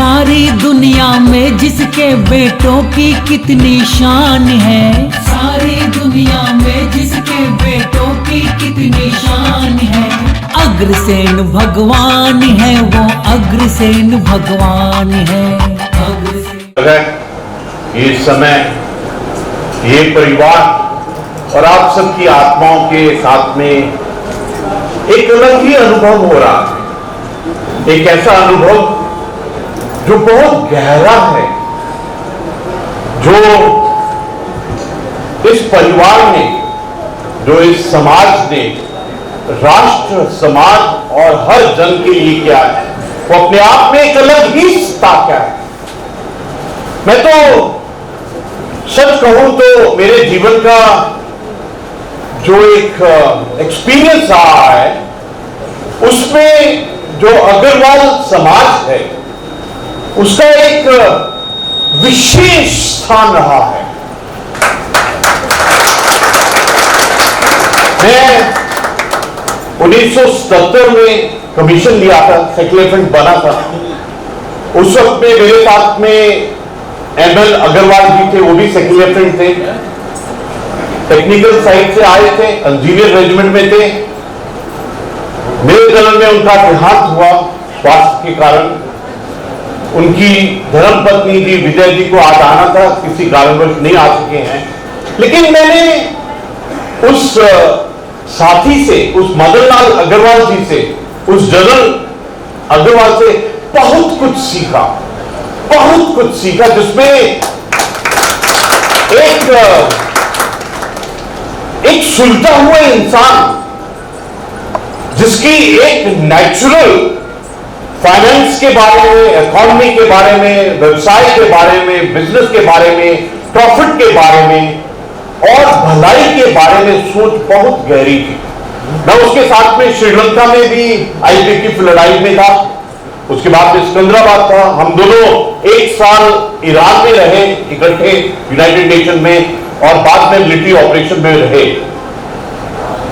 सारी दुनिया में जिसके बेटों की कितनी शान है, सारी दुनिया में जिसके बेटों की कितनी शान है। अग्रसेन भगवान है वो, अग्रसेन भगवान है। ये समय, ये परिवार और आप सबकी आत्माओं के साथ में एक अलग ही अनुभव हो रहा है। एक ऐसा अनुभव जो बहुत गहरा है, जो इस परिवार ने, जो इस समाज ने, राष्ट्र, समाज और हर जन के लिए किया है, वो अपने आप में एक अलग ही ताकत है। मैं तो सच कहूं तो मेरे जीवन का जो एक एक्सपीरियंस रहा है, उसमें जो अग्रवाल समाज है उसका एक विशेष स्थान रहा है। मैं 1977 में कमीशन लिया था, सेक्युलर फ्रंट बना था। उस वक्त में मेरे साथ में एमएल अग्रवाल जी थे, वो भी सेक्युलर फ्रंट थे, टेक्निकल साइड से आए थे, इंजीनियर रेजिमेंट में थे। मेरे जन्म में उनका देहांत हुआ स्वास्थ्य के कारण। उनकी धर्मपत्नी जी विजय जी को आज आना था, किसी कारणवश नहीं आ सके हैं। लेकिन मैंने उस साथी से, उस मदनलाल अग्रवाल जी से, उस जनरल अग्रवाल से बहुत कुछ सीखा, बहुत कुछ सीखा, जिसमें एक सुलझा हुआ इंसान, जिसकी एक नेचुरल फाइनेंस के बारे में, इकोनॉमी के बारे में, व्यवसाय के बारे में, बिजनेस के बारे में, प्रॉफिट के बारे में और भलाई के बारे में सोच बहुत गहरी थी। मैं उसके साथ में श्रीलंका में भी आईपीए की लड़ाई में था, उसके बाद में सिकंदराबाद था। हम दोनों एक साल ईरान में रहे इकट्ठे यूनाइटेड नेशन में, और बाद में मिलिट्री ऑपरेशन में रहे।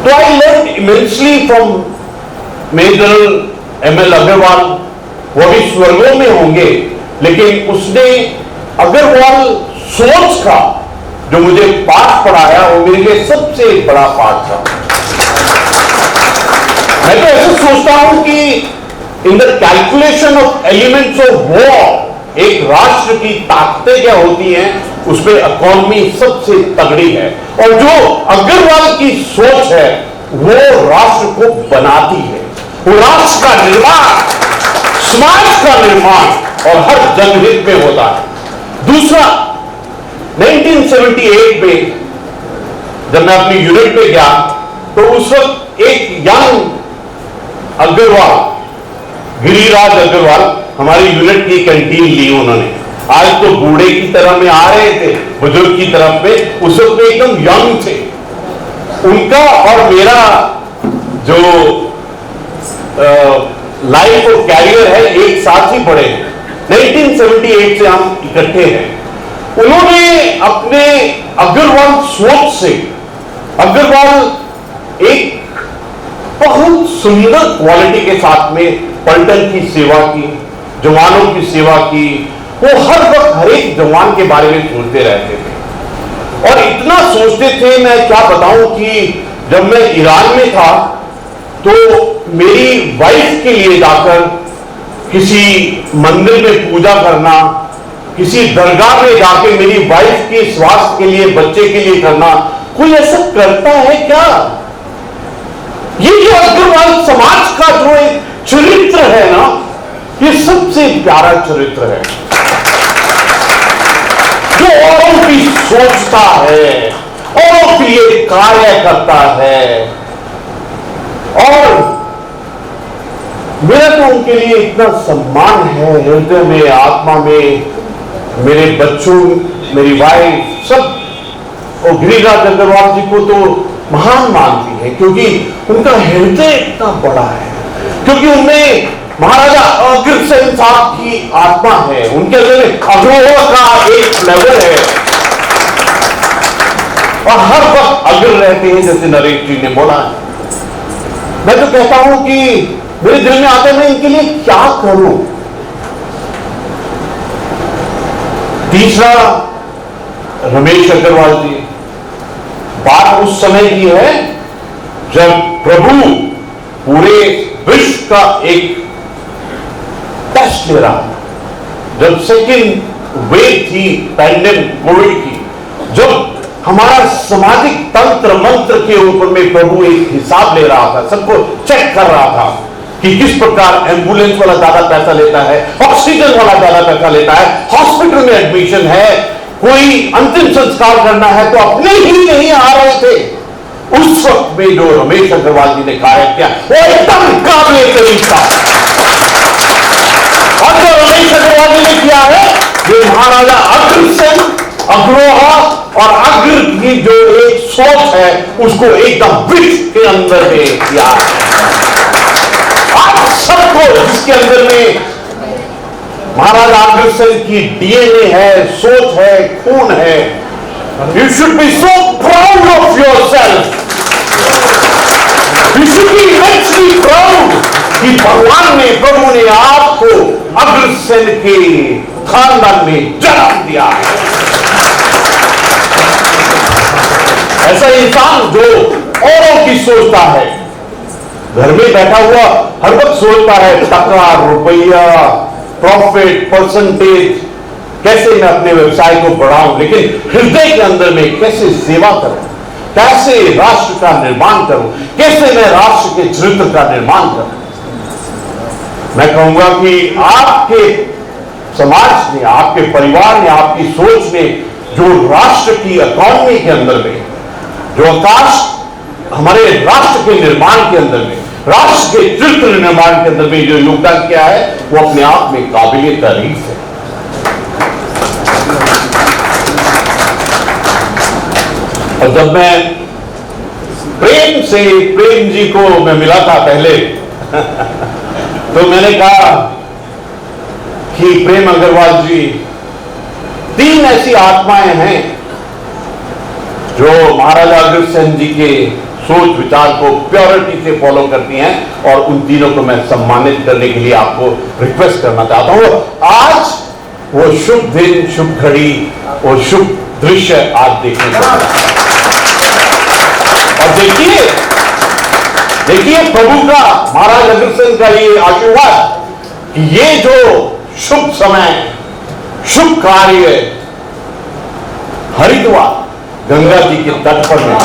तो I learn immensely from major ML Agarwal. वो भी स्वर्गों में होंगे, लेकिन उसने अग्रवाल सोच का जो मुझे पाठ पढ़ाया, वो मेरे लिए सबसे बड़ा पाठ था। मैं तो ऐसा सोचता हूं कि in the calculation of elements of war, एक राष्ट्र की ताकतें क्या होती हैं, उसमें इकोनॉमी सबसे तगड़ी है। और जो अग्रवाल की सोच है, वो राष्ट्र को बनाती है, वो राष्ट्र का निर्माण, समाज का निर्माण और हर जनहित में होता है। दूसरा, 1978 में जब मैं अपनी यूनिट पे गया, तो उस वक्त एक यंग अग्रवाल, गिरिराज अग्रवाल, हमारी यूनिट की कैंटीन ली उन्होंने। आज तो बूढ़े की तरह में आ रहे थे, बुजुर्ग की तरफ में, उस वक्त में एकदम यंग थे। उनका और मेरा जो लाइफ और कैरियर है, एक साथ ही पढ़े हैं। 1978 से हम इकट्ठे हैं। उन्होंने अपने अग्रवाल सोच से, अग्रवाल एक बहुत सुंदर क्वालिटी के साथ में पलटन की सेवा की, जवानों की सेवा की। वो हर वक्त हर एक जवान के बारे में सोचते रहते थे, और इतना सोचते थे, मैं क्या बताऊं कि जब मैं ईरान में था, तो मेरी वाइफ के लिए जाकर किसी मंदिर में पूजा करना, किसी दरगाह में जाके मेरी वाइफ के स्वास्थ्य के लिए, बच्चे के लिए करना, कोई ऐसा करता है क्या? ये जो अग्रवाल समाज का जो एक चरित्र है ना, ये सबसे प्यारा चरित्र है, जो औरों की सोचता है, औरों के लिए कार्य करता है। और मेरा तो उनके लिए इतना सम्मान है, हृदय में, आत्मा में, मेरे बच्चों, मेरी वाइफ, सब। और गिरिराज अग्रवाल जी को तो महान मानती है, क्योंकि उनका हृदय इतना बड़ा है, क्योंकि उनमें महाराजा अग्रसेन साहब की आत्मा है, उनके अंदर अग्रवाल का एक लेवल है, और हर वक्त अग्र रहते हैं, जैसे नरेश जी ने बोला है। मैं तो कहता हूं कि मेरे दिल में आता है, मैं इनके लिए क्या करूं। तीसरा, रमेश अग्रवाल जी। बात उस समय की है जब प्रभु पूरे विश्व का एक टेस्ट ले रहा था, जब सेकेंड वेव थी पैंडेमिक कोविड की, जब हमारा सामाजिक तंत्र मंत्र के ऊपर में प्रभु एक हिसाब ले रहा था, सबको चेक कर रहा था कि किस प्रकार एम्बुलेंस वाला ज्यादा पैसा लेता है, ऑक्सीजन वाला ज्यादा पैसा लेता है, हॉस्पिटल में एडमिशन है, कोई अंतिम संस्कार करना है तो अपने ही नहीं आ रहे थे। उस वक्त में जो रमेश अग्रवाल जी ने कार्य किया वो एकदम काबिल तारीफ था। और जो रमेश अग्रवाल जी ने किया है, ये महाराजा अग्रसेन, अग्रोहा और अग्र की जो एक सोच है उसको एकदम विश्व के अंदर में किया है। आप सबको जिसके अंदर में महाराजा अग्रसेन की डीएनए है, सोच है, खून है, you should be so proud of yourself. You should be immensely proud कि भगवान ने, प्रभु ने आपको अग्रसेन के खानदान में जन्म दिया है। ऐसा इंसान जो औरों की सोचता है, घर में बैठा हुआ हर वक्त सोचता है टका, रुपया, प्रॉफिट, परसेंटेज, कैसे मैं अपने व्यवसाय को बढ़ाऊं, लेकिन हृदय के अंदर में कैसे सेवा करूं, कैसे राष्ट्र का निर्माण करूं, कैसे मैं राष्ट्र के चरित्र का निर्माण करूं। मैं कहूंगा कि आपके समाज ने, आपके परिवार ने, आपकी सोच ने जो राष्ट्र की इकॉनमी के अंदर में, जो आकाश हमारे राष्ट्र के निर्माण के अंदर में, राष्ट्र के चरित्र निर्माण के अंदर में जो योगदान किया है वो अपने आप में काबिल तारीफ है। और जब मैं प्रेम जी को मैं मिला था पहले तो मैंने कहा कि प्रेम अग्रवाल जी, 3 ऐसी आत्माएं हैं जो महाराजा अग्रसेन जी के सोच विचार को प्योरिटी से फॉलो करती हैं, और उन तीनों को मैं सम्मानित करने के लिए आपको रिक्वेस्ट करना चाहता हूं। आज वो शुभ दिन, शुभ घड़ी, वो शुभ दृश्य आज देखने को मिला। और देखिए प्रभु का, महाराज अग्रसेन का ये आशीर्वाद कि ये जो शुभ समय, शुभ कार्य हरिद्वार गंगा जी के तट पर मिला,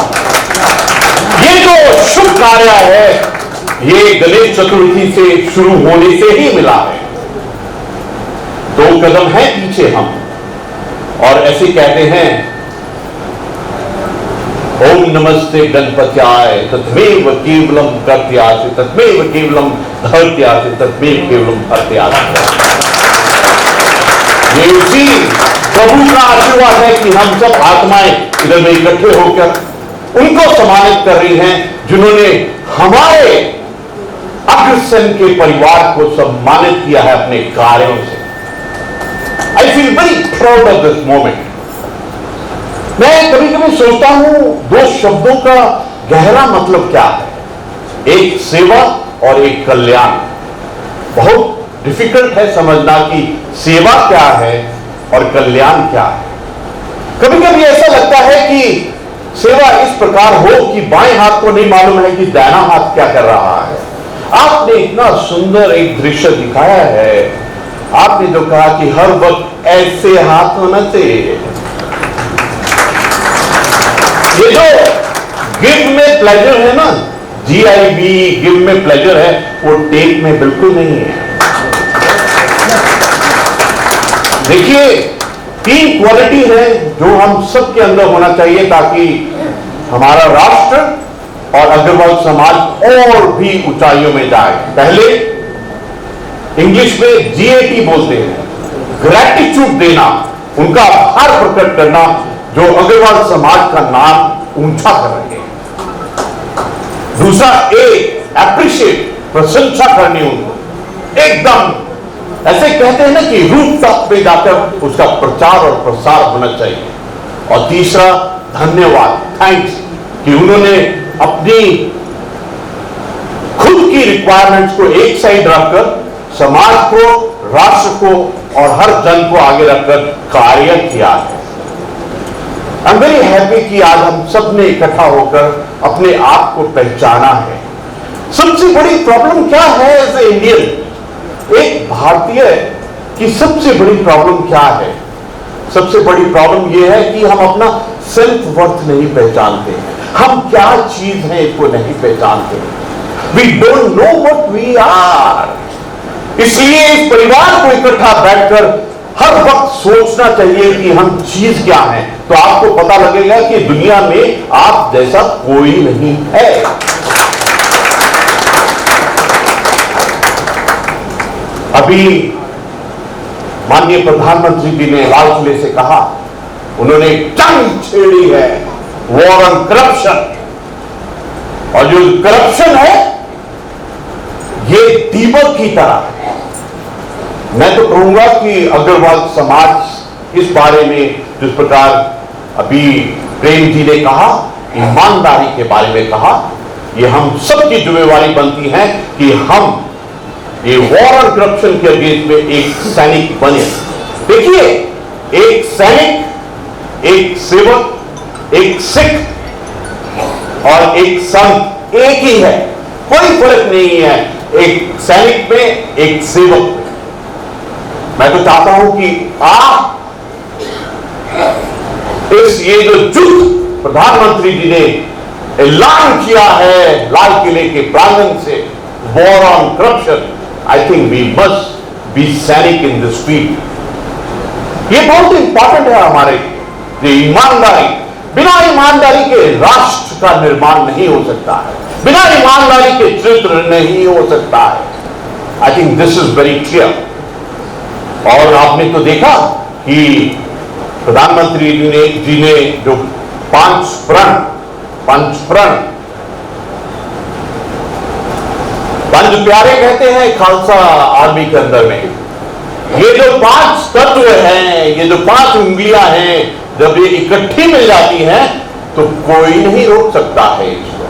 ये जो शुभ कार्य है ये गणेश चतुर्थी से शुरू होने से ही मिला है। 2 कदम है पीछे हम, और ऐसे कहते हैं ओम नमस्ते गणपत्याय तत्मेव केवलम कर्त्यासि, तत्मेव केवलम धर्त्यासि, तत्मेव केवलम भर्त्यासि। ये उसी प्रभु का आशीर्वाद है कि हम सब आत्माएं इधर में इकट्ठे होकर उनको सम्मानित कर रही हैं जिन्होंने हमारे अग्रसेन के परिवार को सम्मानित किया है अपने कार्यों से। I feel very proud of this moment. मैं कभी कभी सोचता हूं 2 शब्दों का गहरा मतलब क्या है, एक सेवा और एक कल्याण। बहुत डिफिकल्ट है समझना कि सेवा क्या है और कल्याण क्या है। कभी कभी ऐसा लगता है कि सेवा इस प्रकार हो कि बाएं हाथ को नहीं मालूम है कि दाहिना हाथ क्या कर रहा है। आपने इतना सुंदर एक दृश्य दिखाया है, आपने जो कहा कि हर वक्त ऐसे हाथ होना चाहिए। ये जो गिव में प्लेजर है ना, GIV गिव में प्लेजर है, वो टेक में बिल्कुल नहीं है। देखिए 3 क्वालिटी है जो हम सबके अंदर होना चाहिए ताकि हमारा राष्ट्र और अग्रवाल समाज और भी ऊंचाइयों में जाए। पहले इंग्लिश में GAT बोलते हैं, ग्रेटिट्यूड देना, उनका आभार प्रकट करना जो अग्रवाल समाज का नाम ऊंचा कर रहे हैं। दूसरा एप्रिशिएट, प्रशंसा करनी उनको, एकदम ऐसे कहते हैं ना कि रूफ टॉप पे जाकर उसका प्रचार और प्रसार होना चाहिए। और तीसरा धन्यवाद, थैंक्स, कि उन्होंने अपनी खुद की रिक्वायरमेंट्स को एक साइड रखकर समाज को, राष्ट्र को और हर जन को आगे रखकर कार्य किया है। आई एम वेरी हैप्पी कि आज हम सब ने इकट्ठा होकर अपने आप को पहचाना है। सबसे बड़ी प्रॉब्लम क्या है एज ए इंडियन, एक भारतीय की सबसे बड़ी प्रॉब्लम क्या है? सबसे बड़ी प्रॉब्लम यह है कि हम अपना सेल्फ वर्थ नहीं पहचानते हैं। हम क्या चीज है इसको नहीं पहचानते। We don't know what we are. इसलिए इस परिवार को इकट्ठा बैठकर हर वक्त सोचना चाहिए कि हम चीज क्या है, तो आपको पता लगेगा कि दुनिया में आप जैसा कोई नहीं है। अभी माननीय प्रधानमंत्री जी ने लाल किले से कहा, उन्होंने जंग छेड़ी है, वॉर ऑन करप्शन। और जो करप्शन है ये दीमक की तरह है। मैं तो कहूंगा कि अग्रवाल समाज इस बारे में जिस प्रकार अभी प्रेम जी ने कहा, ईमानदारी के बारे में कहा, ये हम सबकी जिम्मेवारी बनती है कि हम ये वॉर ऑन करप्शन के अगेंस्ट में एक सैनिक बने। देखिए, एक सैनिक, एक सेवक, एक सिख और एक संत एक ही है, कोई फर्क नहीं है एक सैनिक में, एक सेवक में। मैं तो चाहता हूं कि आप इस ये जो युद्ध प्रधानमंत्री जी ने ऐलान किया है लाल किले के प्रांगण से, war on corruption, I think we must be सैनिक इन दिस फील्ड। ये बहुत इंपॉर्टेंट है हमारे लिए। ईमानदारी, बिना ईमानदारी के राष्ट्र का निर्माण नहीं हो सकता है, बिना ईमानदारी के चरित्र नहीं हो सकता है। I think this is very clear. और आपने तो देखा कि प्रधानमंत्री जी ने जो पंच प्यारे कहते हैं खालसा आर्मी के अंदर में, ये जो 5 तत्व हैं, ये जो 5 उंगलियां हैं, जब ये इकट्ठी मिल जाती हैं तो कोई नहीं रोक सकता है इसको।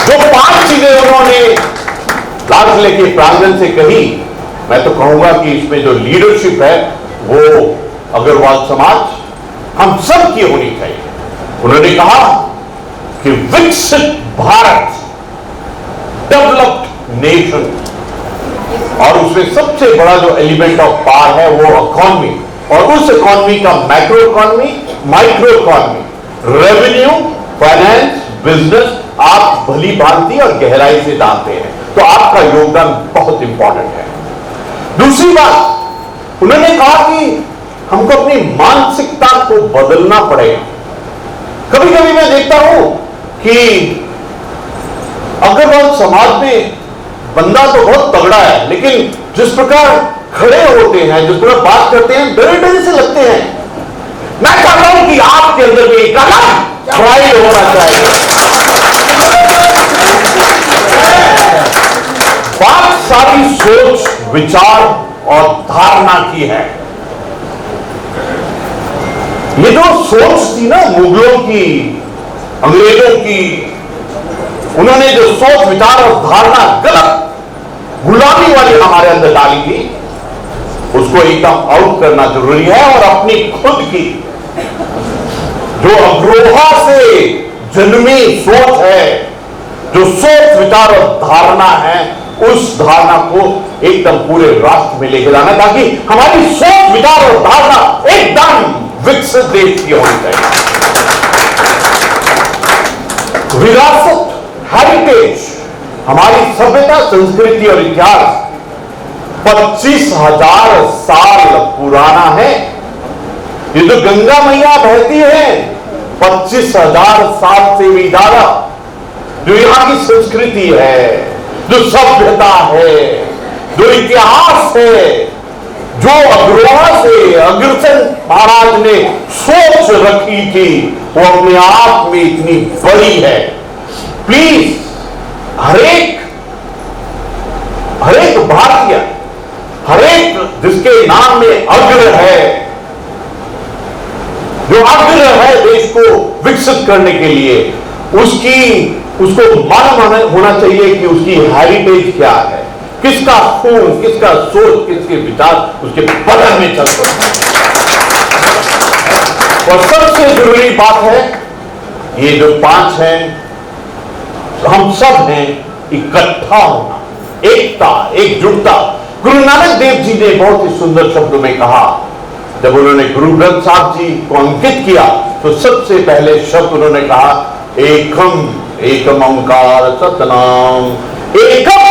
जो 5 चीजें उन्होंने लाल किले के प्रांगण से कही, मैं तो कहूंगा कि इसमें जो लीडरशिप है वो अग्रवाल समाज हम सब की होनी चाहिए। उन्होंने कहा कि विकसित भारत, डेवलप्ड नेशन, और उसमें सबसे बड़ा जो एलिमेंट ऑफ पावर है वो इकोनॉमी, और उस इकोनॉमी का macro economy, micro economy, revenue, finance, business आप भली भांति और गहराई से जानते हैं, तो आपका योगदान बहुत इंपॉर्टेंट है। दूसरी बात, उन्होंने कहा कि हमको अपनी मानसिकता को बदलना पड़ेगा। कभी कभी मैं देखता हूं कि अग्रवाल समाज में बंदा तो बहुत तगड़ा है, लेकिन जिस प्रकार खड़े होते हैं, जिस प्रकार बात करते हैं, डरे डरे से लगते हैं। मैं चाहता हूं कि आपके अंदर भी एक प्राइड होना चाहिए। बात सारी सोच, विचार और धारणा की है। ये जो सोच थी ना मुगलों की, अंग्रेजों की, उन्होंने जो सोच, विचार और धारणा गलत गुलामी वाली हमारे अंदर डाली थी, उसको एकदम आउट करना जरूरी है। और अपनी खुद की जो अग्रोहा से जन्मी सोच है, जो सोच, विचार और धारणा है, उस धारणा को एकदम पूरे राष्ट्र में लेके जाना, ताकि हमारी सोच, विचार और धारणा एकदम विकसित देश की होनी चाहिए। विरासत, हेरिटेज, हमारी सभ्यता, संस्कृति और इतिहास 25,000 साल पुराना है। ये जो गंगा मैया बहती है 25,000 साल से भी ज्यादा, जो यहां की संस्कृति है, जो सभ्यता है, जो इतिहास है, जो अग्रवाल से अग्रसेन महाराज ने सोच रखी थी, वो अपने आप में इतनी बड़ी है। प्लीज हरेक भारतीय, हरेक जिसके नाम में अग्र है, जो अग्र है देश को विकसित करने के लिए, उसको मालूम होना चाहिए कि उसकी हेरिटेज क्या है, किसका खून, किसका सोच, किसके विचार उसके बदन में चलते हैं। और सबसे जरूरी बात है, ये जो 5 हैं, हम सब हैं, इकट्ठा होना, एकता, एकजुटता। गुरु नानक देव जी ने बहुत ही सुंदर शब्दों में कहा, जब उन्होंने गुरु ग्रंथ साहब जी को अंकित किया तो सबसे पहले शब्द उन्होंने कहा, एकम, एकम ओंकार सतनाम। एकम,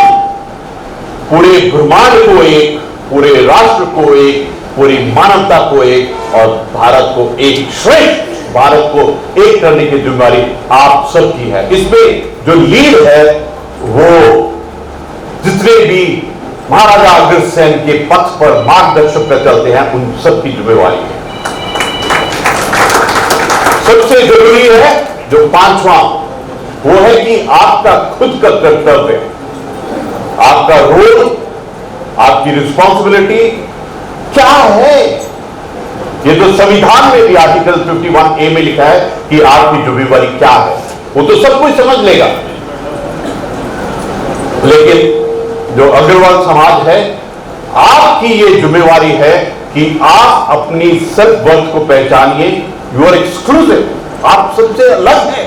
पूरे ब्रह्मांड को एक, पूरे राष्ट्र को एक, पूरी मानवता को एक, और भारत को एक, श्रेष्ठ भारत को एक करने की जिम्मेदारी आप सबकी है। इसमें जो लीड है वो जितने भी महाराजा अग्रसेन के पथ पर मार्गदर्शक पर चलते हैं उन सबकी जिम्मेवारी है। सबसे जरूरी है जो 5वां, वो है कि आपका खुद का कर्तव्य, आपका रोल, आपकी रिस्पॉन्सिबिलिटी क्या है। ये तो संविधान में भी आर्टिकल 51A में लिखा है कि आपकी जिम्मेवारी क्या है, वो तो सब कुछ समझ लेगा। लेकिन जो अग्रवाल समाज है, आपकी ये जिम्मेवारी है कि आप अपनी सेल्फ वर्थ को पहचानिए। यू आर एक्सक्लूसिव, आप सबसे अलग हैं,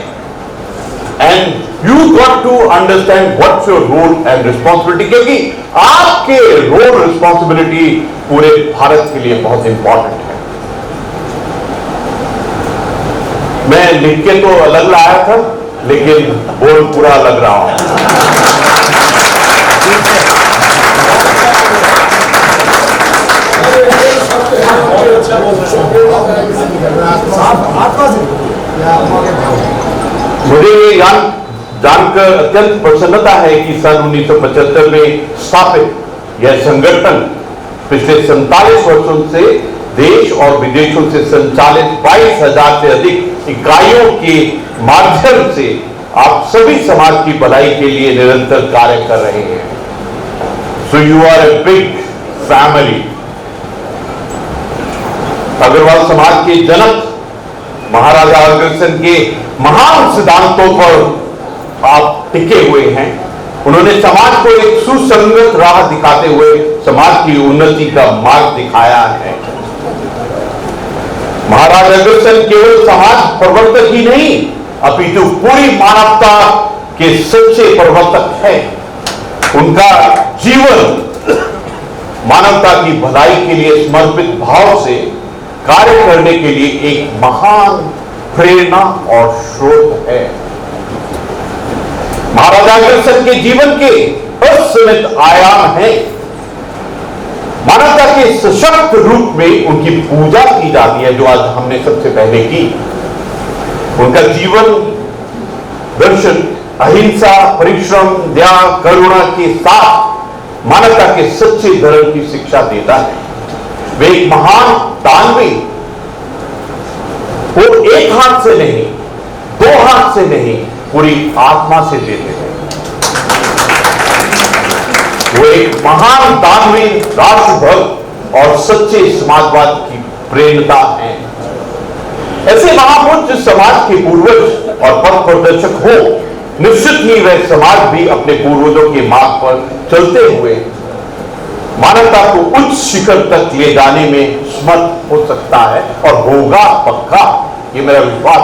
and you got to understand what's your role and responsibility, क्योंकि आपके रोल रिस्पॉन्सिबिलिटी पूरे भारत के लिए बहुत इंपॉर्टेंट है। मैं लिख के तो अलग लाया था, लेकिन बोल पूरा अलग रहा हूं। मुझे ये जानकर अत्यंत प्रसन्नता है कि सन 1975 में स्थापित यह संगठन पिछले 47 वर्षों से देश और विदेशों से संचालित 22,000 से अधिक इकाइयों के माध्यम से आप सभी समाज की भलाई के लिए निरंतर कार्य कर रहे हैं। So you are a big family. Agarwal समाज के जनक महाराजा अग्रसेन के महान सिद्धांतों पर आप टिके हुए हैं। उन्होंने समाज को एक सुसंगत राह दिखाते हुए समाज की उन्नति का मार्ग दिखाया है। महाराजा अग्रसेन केवल समाज प्रवर्तक ही नहीं, अपितु पूरी मानवता के सच्चे प्रवर्तक है। उनका जीवन मानवता की भलाई के लिए समर्पित भाव से कार्य करने के लिए एक महान प्रेरणा और स्रोत है। महाराजा अग्रसेन के जीवन के असीमित आयाम हैं। मानवता के सशक्त रूप में उनकी पूजा की जाती है, जो आज हमने सबसे पहले की। उनका जीवन दर्शन अहिंसा, परिश्रम, दया, करुणा के साथ मानवता के सच्चे धर्म की शिक्षा देता है। वे एक महान दानवी, वो एक हाथ से नहीं, 2 हाथ से नहीं, पूरी आत्मा से देते हैं। वो एक महान दानवी, राष्ट्रभक्त और सच्चे समाजवाद की प्रेरणा है। ऐसे महापुरुष जिस समाज के पूर्वज और पथ प्रदर्शक हो, निश्चित ही वह समाज भी अपने पूर्वजों के मार्ग पर चलते हुए मानवता को उच्च शिखर तक ले जाने में समर्थ हो सकता है, और होगा पक्का, ये मेरा विश्वास।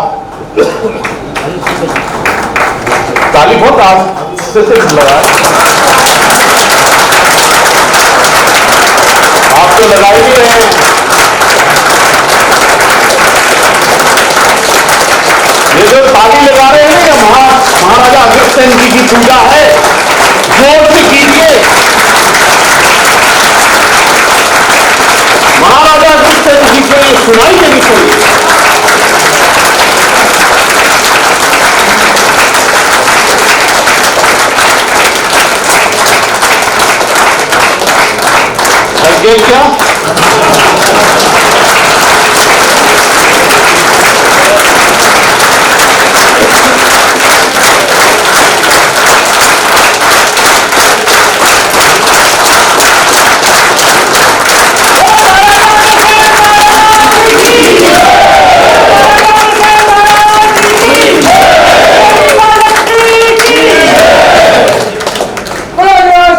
ताली बहुत आज से लगा, आप तो लगा ही रहे हैं। ये जो ताली लगा रहे हैं ना, महाराजा अग्रसेन जी की पूजा है, जोर से कीजिए। महाराजा अग्रसेन जी को ये सुनाई देनी चाहिए। क्या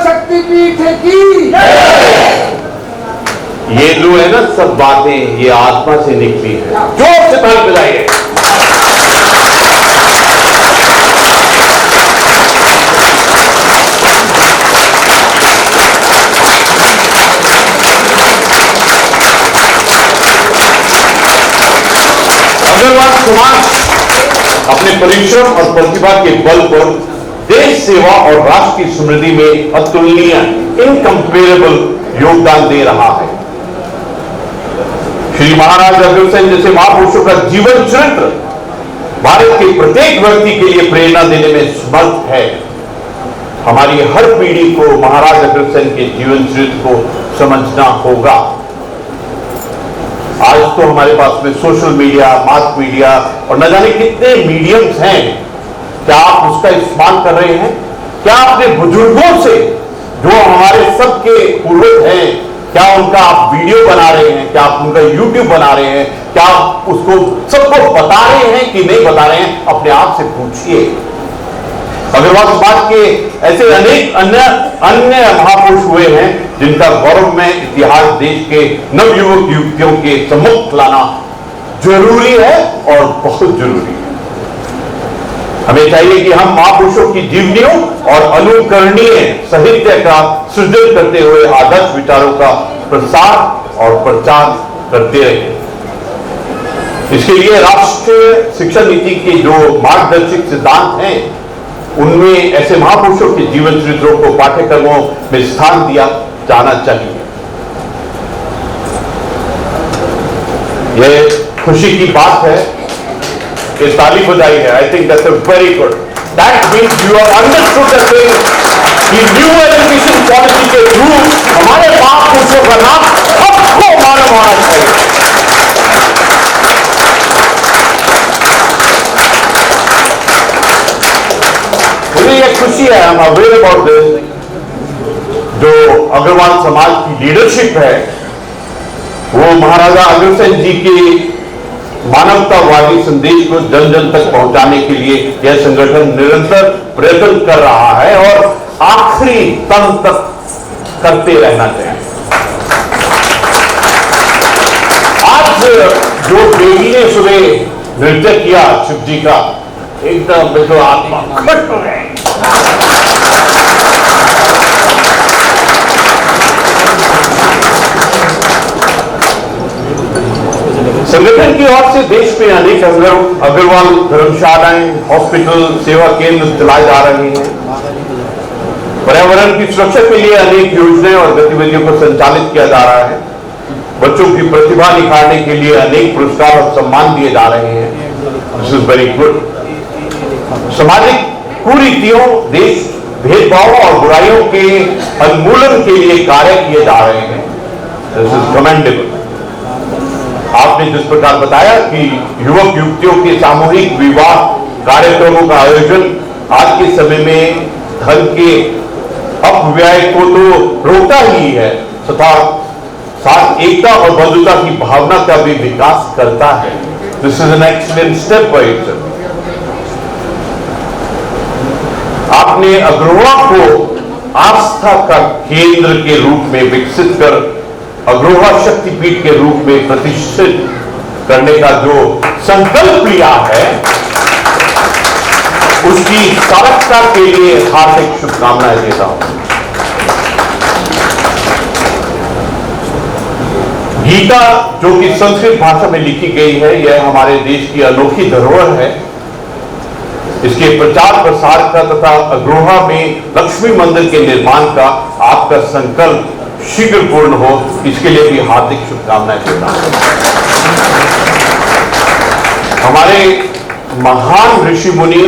शक्तिपीठ ये जो है ना सब बातें ये आत्मा से निकली है। जोर से ताली बजाइए। अग्रवाल समाज अपने परिश्रम और प्रतिभा के बल पर देश सेवा और राष्ट्र की समृद्धि में अतुलनीय इनकंपेरेबल योगदान दे रहा है। श्री महाराज अग्रसेन जैसे महापुरुषों का जीवन चरित्र भारत के प्रत्येक व्यक्ति के लिए प्रेरणा देने में समर्थ है। हमारी हर पीढ़ी को महाराज अग्रसेन के जीवन चरित्र को समझना होगा। आज तो हमारे पास में सोशल मीडिया, मास मीडिया और न जाने कितने मीडियम्स हैं। क्या आप उसका इस्तेमाल कर रहे हैं? क्या अपने बुजुर्गों से जो हमारे सबके पूर्वज हैं, क्या उनका आप वीडियो बना रहे हैं? क्या आप उनका यूट्यूब बना रहे हैं? क्या आप उसको सबको बता रहे हैं कि नहीं बता रहे हैं? अपने आप से पूछिए। अग्रवाल समाज के ऐसे अनेक अन्य महापुरुष हुए हैं जिनका गौरव में इतिहास देश के नवयुवक युवतियों के सम्मुख लाना जरूरी है और बहुत जरूरी है। हमें चाहिए कि हम महापुरुषों की जीवनियों और अनुकरणीय साहित्य का सृजन करते हुए आदर्श विचारों का प्रसार और प्रचार करते रहें। इसके लिए राष्ट्रीय शिक्षा नीति के जो मार्गदर्शक सिद्धांत हैं उनमें ऐसे महापुरुषों के जीवन चरित्रों को पाठ्यक्रमों में स्थान दिया जाना चाहिए। यह खुशी की बात है कि ताली बजाई है। I think that's very good. That means you are understood the thing कि न्यू एजुकेशन पॉलिसी के थ्रू हमारे महापुरुषों का नाम सबको मालूम होना चाहिए। मुझे यह खुशी है, हम अवेयर अबाउट दिस, जो अग्रवाल समाज की लीडरशिप है वो महाराजा अग्रसेन जी के मानवतावादी संदेश को जन जन तक पहुंचाने के लिए यह संगठन निरंतर प्रयत्न कर रहा है और आखिरी दम तक करते रहना चाहिए। आज जो बेटी ने सुबह नृत्य किया शिव जी का, एकदम तो आत्मा खुश हो गए। संगठन की ओर से देश में अनेक अग्रवाल धर्मशालाएं, हॉस्पिटल, सेवा केंद्र चलाए जा रहे हैं। पर्यावरण की सुरक्षा के लिए अनेक योजनाएं और गतिविधियों को संचालित किया जा रहा है। बच्चों की प्रतिभा निखारने के लिए अनेक पुरस्कार और सम्मान दिए जा रहे हैं। This is very good. सामाजिक कुरीतियों, देश भेदभाव और बुराइयों के उन्मूलन के लिए कार्य किए जा रहे हैं। This is commendable. आपने जिस प्रकार बताया कि युवक युवतियों के सामूहिक विवाह कार्यक्रमों का आयोजन आज के समय में धन के अपव्यय को तो रोकता ही है तथा साथ एकता और बंधुता की भावना का भी विकास करता है। This is an excellent step by itself. आपने अग्रवाल को आस्था का केंद्र के रूप में विकसित कर अग्रवाल शक्तिपीठ के रूप में प्रतिष्ठित करने का जो संकल्प लिया है उसकी सार्थकता के लिए हार्दिक शुभकामनाएं देता हूं। गीता जो कि संस्कृत भाषा में लिखी गई है, यह हमारे देश की अनोखी धरोहर है। इसके प्रचार प्रसार का तथा अग्रोहा में लक्ष्मी मंदिर के निर्माण का आपका संकल्प शीघ्र पूर्ण हो, इसके लिए भी हार्दिक शुभकामनाएं देता हूं। हमारे महान ऋषि मुनि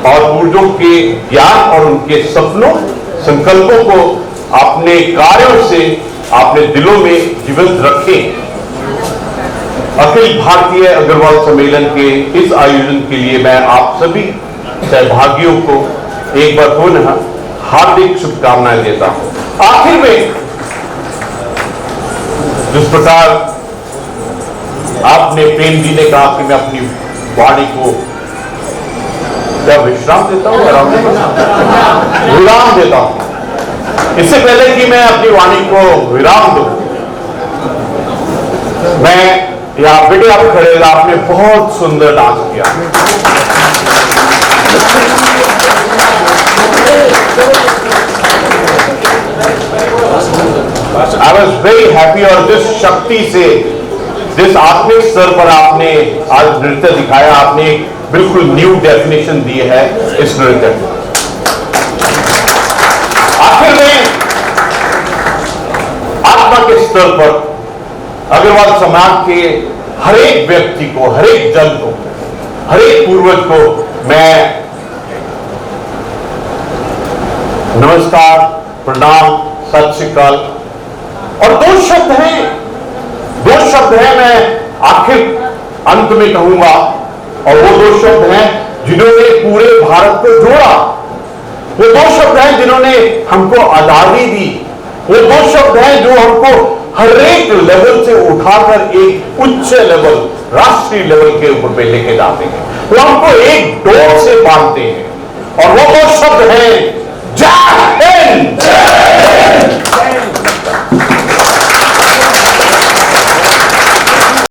और पूर्वजों के ज्ञान और उनके सपनों संकल्पों को अपने कार्यों से अपने दिलों में जीवित रखें। अखिल भारतीय अग्रवाल सम्मेलन के इस आयोजन के लिए मैं आप सभी सहभागियों को एक बार पुनः हार्दिक शुभकामनाएं देता हूं। आखिर में जिस प्रकार आपने प्रेम जी ने कहा कि मैं अपनी वाणी को क्या विश्राम देता हूं, विराम देता हूं। इससे पहले कि मैं अपनी वाणी को विराम दूं, मैं या बेटे आप खड़े, आपने बहुत सुंदर डांस किया। I was very happy. और जिस शक्ति से, जिस आत्मिक स्तर पर आपने आज नृत्य दिखाया, आपने एक बिल्कुल न्यू डेफिनेशन दी है इस नृत्य को। आखिर में आत्मा के स्तर पर अग्रवाल समाज के हर एक व्यक्ति को, हर एक जन को, हर एक पूर्वज को मैं नमस्कार, प्रणाम, सत श्री अकाल। और दो शब्द हैं मैं आखिर अंत में कहूंगा, और वो दो शब्द हैं जिन्होंने पूरे भारत को जोड़ा। वो दो शब्द हैं जिन्होंने हमको आजादी दी। वो दो शब्द हैं जो हमको हर एक लेवल से उठाकर एक उच्च लेवल, राष्ट्रीय लेवल के ऊपर पे लेके जाते हैं। वो हमको एक डोर से बांधते हैं, और वो दो शब्द हैं जय हिंद।